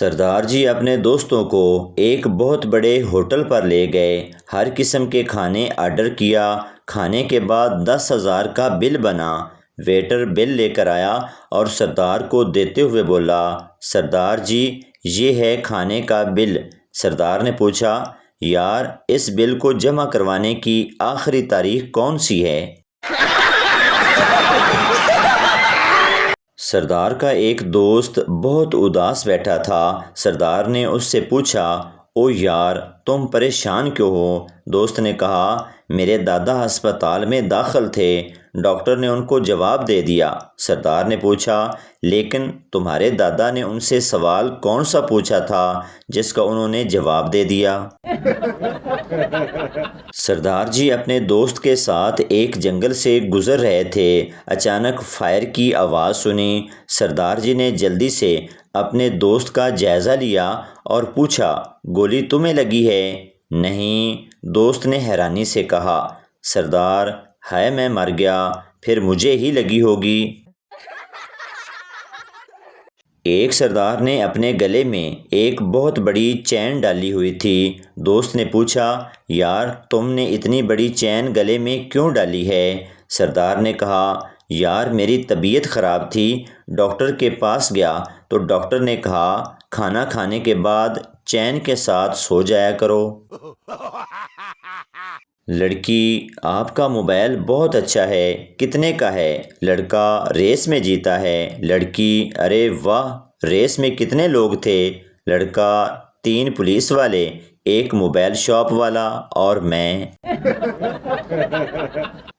سردار جی اپنے دوستوں کو ایک بہت بڑے ہوٹل پر لے گئے۔ ہر قسم کے کھانے آرڈر کیا۔ کھانے کے بعد 10,000 کا بل بنا۔ ویٹر بل لے کر آیا اور سردار کو دیتے ہوئے بولا، سردار جی یہ ہے کھانے کا بل۔ سردار نے پوچھا، یار اس بل کو جمع کروانے کی آخری تاریخ کون سی ہے؟ سردار کا ایک دوست بہت اداس بیٹھا تھا۔ سردار نے اس سے پوچھا، او یار تم پریشان کیوں ہو؟ دوست نے کہا، میرے دادا ہسپتال میں داخل تھے، ڈاکٹر نے ان کو جواب دے دیا۔ سردار نے پوچھا، لیکن تمہارے دادا نے ان سے سوال کون سا پوچھا تھا جس کا انہوں نے جواب دے دیا؟ سردار جی اپنے دوست کے ساتھ ایک جنگل سے گزر رہے تھے۔ اچانک فائر کی آواز سنی۔ سردار جی نے جلدی سے اپنے دوست کا جائزہ لیا اور پوچھا، گولی تمہیں لگی ہے؟ نہیں، دوست نے حیرانی سے کہا۔ سردار، ہائے میں مر گیا، پھر مجھے ہی لگی ہوگی۔ ایک سردار نے اپنے گلے میں ایک بہت بڑی چین ڈالی ہوئی تھی۔ دوست نے پوچھا، یار تم نے اتنی بڑی چین گلے میں کیوں ڈالی ہے؟ سردار نے کہا، یار میری طبیعت خراب تھی، ڈاکٹر کے پاس گیا تو ڈاکٹر نے کہا کھانا کھانے کے بعد چین کے ساتھ سو جایا کرو۔ لڑکی، آپ کا موبائل بہت اچھا ہے، کتنے کا ہے؟ لڑکا، ریس میں جیتا ہے۔ لڑکی، ارے واہ، ریس میں کتنے لوگ تھے؟ لڑکا، 3 پولیس والے، ایک موبائل شاپ والا اور میں۔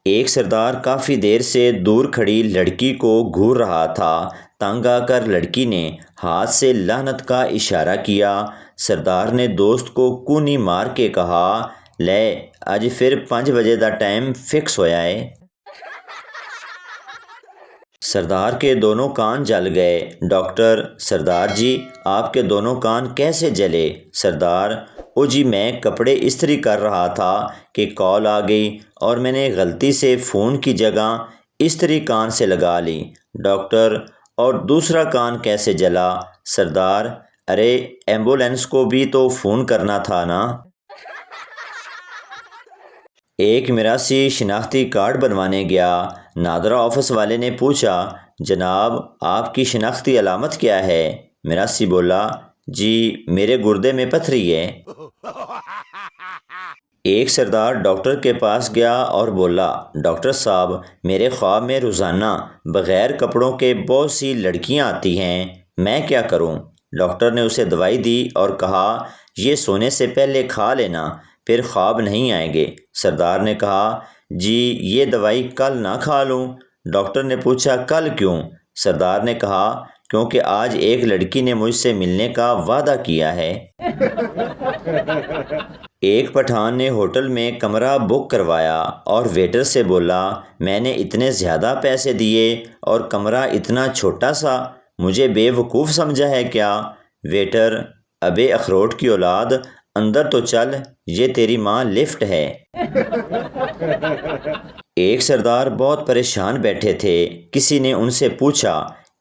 ایک سردار کافی دیر سے دور کھڑی لڑکی کو گھور رہا تھا۔ تنگ آ کر لڑکی نے ہاتھ سے لعنت کا اشارہ کیا۔ سردار نے دوست کو کونی مار کے کہا، لے اج پھر 5 بجے دا ٹائم فکس ہویا ہے۔ سردار کے دونوں کان جل گئے۔ ڈاکٹر، سردار جی آپ کے دونوں کان کیسے جلے؟ سردار، او جی میں کپڑے استری کر رہا تھا کہ کال آ گئی اور میں نے غلطی سے فون کی جگہ استری کان سے لگا لی۔ ڈاکٹر، اور دوسرا کان کیسے جلا؟ سردار، ارے ایمبولینس کو بھی تو فون کرنا تھا نا۔ ایک میراثی شناختی کارڈ بنوانے گیا۔ نادرا آفس والے نے پوچھا، جناب آپ کی شناختی علامت کیا ہے؟ میراثی بولا، جی میرے گردے میں پتھری ہے۔ ایک سردار ڈاکٹر کے پاس گیا اور بولا، ڈاکٹر صاحب میرے خواب میں روزانہ بغیر کپڑوں کے بہت سی لڑکیاں آتی ہیں، میں کیا کروں؟ ڈاکٹر نے اسے دوائی دی اور کہا، یہ سونے سے پہلے کھا لینا، پھر خواب نہیں آئیں گے۔ سردار نے کہا، جی یہ دوائی کل نہ کھا لوں؟ ڈاکٹر نے پوچھا، کل کیوں؟ سردار نے کہا، کیونکہ آج ایک لڑکی نے مجھ سے ملنے کا وعدہ کیا ہے۔ ایک پٹھان نے ہوٹل میں کمرہ بک کروایا اور ویٹر سے بولا، میں نے اتنے زیادہ پیسے دیے اور کمرہ اتنا چھوٹا سا، مجھے بے وقوف سمجھا ہے کیا؟ ویٹر، ابے اخروٹ کی اولاد، اندر تو چل، یہ تیری ماں لفٹ ہے۔ ایک سردار بہت پریشان بیٹھے تھے۔ کسی نے ان سے پوچھا،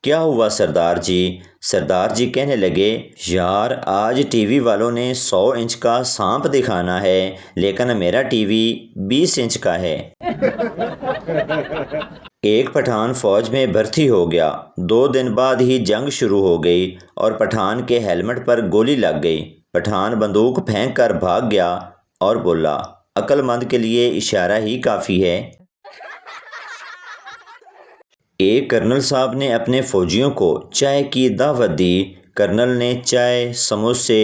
کیا ہوا سردار جی؟ سردار جی کہنے لگے، یار آج ٹی وی والوں نے 100 انچ کا سانپ دکھانا ہے لیکن میرا ٹی وی 20 انچ کا ہے۔ ایک پٹھان فوج میں بھرتی ہو گیا۔ 2 دن بعد ہی جنگ شروع ہو گئی اور پٹھان کے ہیلمٹ پر گولی لگ گئی۔ پٹھان بندوق پھینک کر بھاگ گیا اور بولا، عقل مند کے لیے اشارہ ہی کافی ہے۔ ایک کرنل صاحب نے اپنے فوجیوں کو چائے کی دعوت دی۔ کرنل نے چائے، سموسے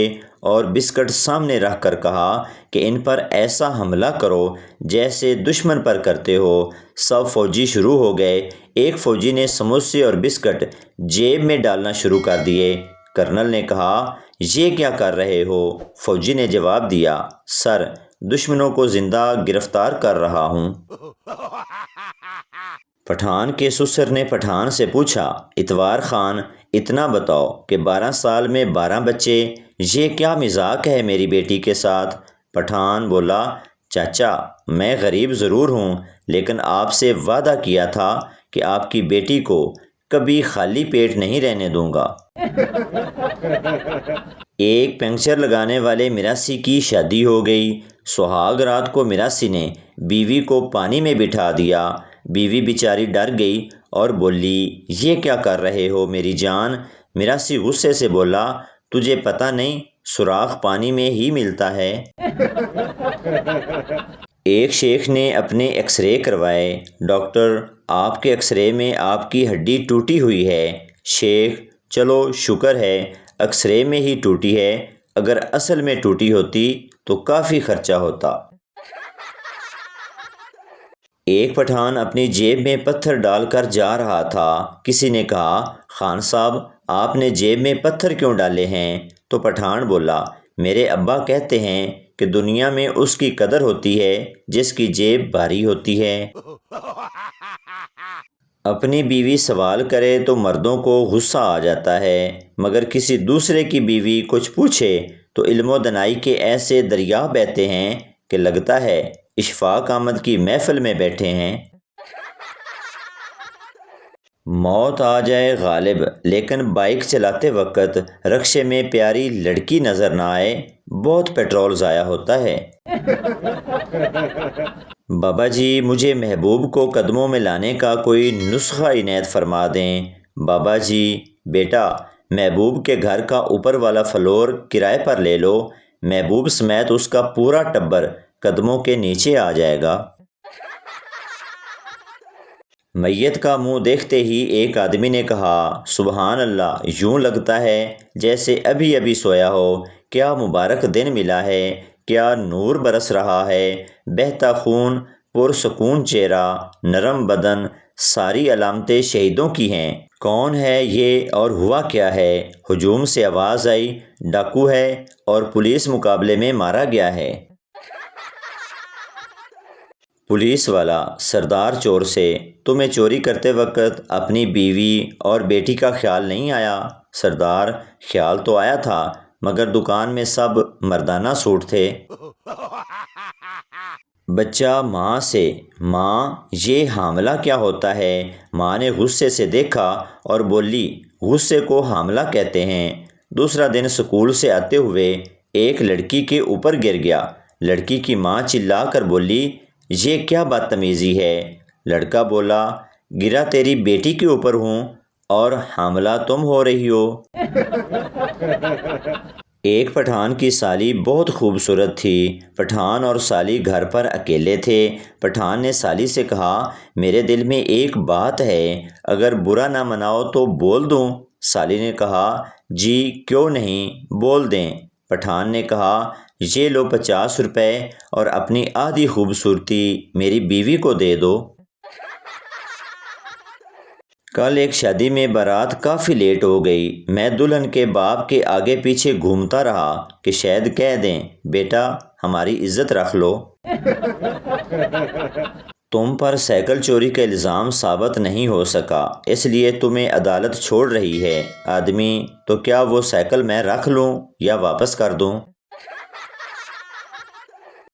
اور بسکٹ سامنے رکھ کر کہا کہ ان پر ایسا حملہ کرو جیسے دشمن پر کرتے ہو۔ سب فوجی شروع ہو گئے۔ ایک فوجی نے سموسے اور بسکٹ جیب میں ڈالنا شروع کر دیے۔ کرنل نے کہا، یہ کیا کر رہے ہو؟ فوجی نے جواب دیا، سر دشمنوں کو زندہ گرفتار کر رہا ہوں۔ پٹھان کے سسر نے پٹھان سے پوچھا، اتوار خان اتنا بتاؤ کہ 12 سال میں 12 بچے، یہ کیا مذاق ہے میری بیٹی کے ساتھ؟ پٹھان بولا، چاچا میں غریب ضرور ہوں لیکن آپ سے وعدہ کیا تھا کہ آپ کی بیٹی کو کبھی خالی پیٹ نہیں رہنے دوں گا۔ ایک پنکچر لگانے والے مراسی کی شادی ہو گئی۔ سہاگ رات کو مراسی نے بیوی کو پانی میں بٹھا دیا۔ بیوی بیچاری ڈر گئی اور بولی، یہ کیا کر رہے ہو میری جان؟ مراسی غصے سے بولا، تجھے پتہ نہیں سوراخ پانی میں ہی ملتا ہے۔ ایک شیخ نے اپنے ایکس رے کروائے۔ ڈاکٹر، آپ کے ایکس رے میں آپ کی ہڈی ٹوٹی ہوئی ہے۔ شیخ، چلو شکر ہے ایکس رے میں ہی ٹوٹی ہے، اگر اصل میں ٹوٹی ہوتی تو کافی خرچہ ہوتا۔ ایک پٹھان اپنی جیب میں پتھر ڈال کر جا رہا تھا۔ کسی نے کہا، خان صاحب آپ نے جیب میں پتھر کیوں ڈالے ہیں؟ تو پٹھان بولا، میرے ابا کہتے ہیں کہ دنیا میں اس کی قدر ہوتی ہے جس کی جیب بھاری ہوتی ہے۔ اپنی بیوی سوال کرے تو مردوں کو غصہ آ جاتا ہے، مگر کسی دوسرے کی بیوی کچھ پوچھے تو علم و دانائی کے ایسے دریا بہتے ہیں کہ لگتا ہے اشفاق احمد کی محفل میں بیٹھے ہیں۔ موت آ جائے غالب لیکن بائیک چلاتے وقت رکشے میں پیاری لڑکی نظر نہ آئے، بہت پیٹرول ضائع ہوتا ہے۔ بابا جی مجھے محبوب کو قدموں میں لانے کا کوئی نسخہ عنایت فرما دیں۔ بابا جی، بیٹا محبوب کے گھر کا اوپر والا فلور کرائے پر لے لو، محبوب سمیت اس کا پورا ٹبر قدموں کے نیچے آ جائے گا۔ میت کا منہ دیکھتے ہی ایک آدمی نے کہا، سبحان اللہ، یوں لگتا ہے جیسے ابھی ابھی سویا ہو، کیا مبارک دن ملا ہے، کیا نور برس رہا ہے، بہتا خون، پرسکون چہرہ، نرم بدن، ساری علامتیں شہیدوں کی ہیں۔ کون ہے یہ اور ہوا کیا ہے؟ ہجوم سے آواز آئی، ڈاکو ہے اور پولیس مقابلے میں مارا گیا ہے۔ پولیس والا سردار چور سے، تمہیں چوری کرتے وقت اپنی بیوی اور بیٹی کا خیال نہیں آیا؟ سردار، خیال تو آیا تھا مگر دکان میں سب مردانہ سوٹ تھے۔ بچہ ماں سے، ماں یہ حاملہ کیا ہوتا ہے؟ ماں نے غصے سے دیکھا اور بولی، غصے کو حاملہ کہتے ہیں۔ دوسرا دن سکول سے آتے ہوئے ایک لڑکی کے اوپر گر گیا۔ لڑکی کی ماں چلا کر بولی، یہ کیا بدتمیزی ہے؟ لڑکا بولا، گرا تیری بیٹی کے اوپر ہوں اور حاملہ تم ہو رہی ہو۔ ایک پٹھان کی سالی بہت خوبصورت تھی۔ پٹھان اور سالی گھر پر اکیلے تھے۔ پٹھان نے سالی سے کہا، میرے دل میں ایک بات ہے، اگر برا نہ مناؤ تو بول دوں؟ سالی نے کہا، جی کیوں نہیں، بول دیں۔ پٹھان نے کہا، یہ لو 50 روپے اور اپنی آدھی خوبصورتی میری بیوی کو دے دو۔ کل ایک شادی میں بارات کافی لیٹ ہو گئی۔ میں دلہن کے باپ کے آگے پیچھے گھومتا رہا کہ شاید کہہ دیں، بیٹا ہماری عزت رکھ لو۔ تم پر سائیکل چوری کا الزام ثابت نہیں ہو سکا، اس لیے تمہیں عدالت چھوڑ رہی ہے۔ آدمی، تو کیا وہ سائیکل میں رکھ لوں یا واپس کر دوں؟